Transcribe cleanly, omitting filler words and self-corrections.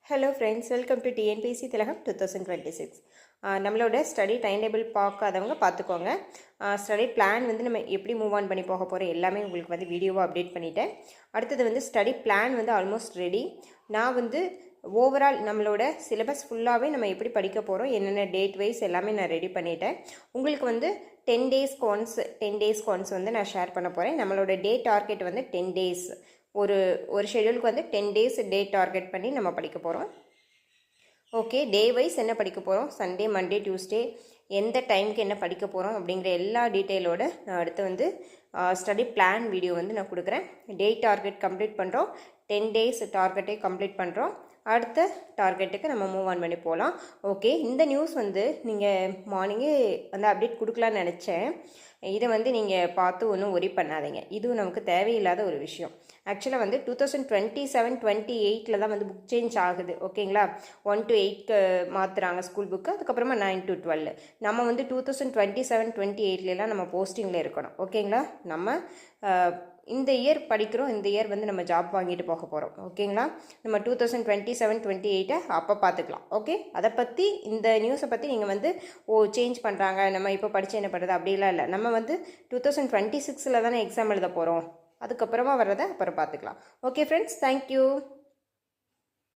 Hello friends, welcome to TNPSC திலகம் 2026. நம்மளோட study time table பார்க்காதவங்க பார்த்துக்கோங்க. ஸ்டடி பிளான் வந்து நம்ம எப்படி மூவ் ஆன் பண்ணி போக போகிறோம் எல்லாமே உங்களுக்கு வந்து வீடியோவாக அப்டேட் பண்ணிட்டேன். அடுத்தது வந்து ஸ்டடி பிளான் வந்து ஆல்மோஸ்ட் ரெடி. நான் வந்து ஓவரால் நம்மளோட சிலபஸ் ஃபுல்லாகவே நம்ம எப்படி படிக்க போகிறோம், என்னென்ன டேட் வைஸ் எல்லாமே நான் ரெடி பண்ணிட்டேன். உங்களுக்கு வந்து 10 டேஸ்க்கு ஒன்ஸ் வந்து நான் ஷேர் பண்ண போகிறேன். நம்மளோட டே டார்கெட் வந்து 10 டேஸ். ஒரு ஷெடியூலுக்கு வந்து 10 டேஸ் டே டார்கெட் பண்ணி நம்ம படிக்க போகிறோம். ஓகே, டே வைஸ் என்ன படிக்க போகிறோம், சண்டே, மண்டே, டியூஸ்டே எந்த டைமுக்கு என்ன படிக்க போகிறோம் அப்படிங்கிற எல்லா டீட்டெயிலோடு நான் அடுத்து வந்து ஸ்டடி பிளான் வீடியோ வந்து நான் கொடுக்குறேன். டே டார்கெட் கம்ப்ளீட் பண்ணுறோம், 10 டேஸ் டார்கெட்டை கம்ப்ளீட் பண்ணுறோம். அடுத்த டார்கெட்டுக்கு நம்ம மூவ் ஆன் பண்ணி போகலாம். ஓகே, இந்த நியூஸ் வந்து நீங்கள் மார்னிங்கே வந்து அப்டேட் கொடுக்கலான்னு நினச்சேன். இதை வந்து நீங்கள் பார்த்து ஒன்றும் ஒரி பண்ணாதீங்க, இதுவும் நமக்கு தேவையில்லாத ஒரு விஷயம். ஆக்சுவலாக வந்து 2027-28 தான் வந்து புக் சேஞ்ச் ஆகுது. ஓகேங்களா, 1 to 8 மாற்றுறாங்க ஸ்கூல் புக்கு, அதுக்கப்புறமா 9 to 12. நம்ம வந்து 2027-28 நம்ம போஸ்டிங்கில் இருக்கணும். ஓகேங்களா, நம்ம இந்த இயர் படிக்கிறோம், இந்த இயர் வந்து நம்ம ஜாப் வாங்கிட்டு போக போகிறோம். ஓகேங்களா, நம்ம 2027-28 அப்போ பார்த்துக்கலாம். ஓகே, அதை பற்றி இந்த நியூஸை பற்றி நீங்கள் வந்து சேஞ்ச் பண்ணுறாங்க, நம்ம இப்போ படித்து என்ன பண்ணுறது அப்படிலாம் இல்லை. நம்ம வந்து 2026 தானே எக்ஸாம் எழுத போகிறோம், அதுக்கப்புறமா வர்றதை அப்புறம் பார்த்துக்கலாம். Okay friends, thank you.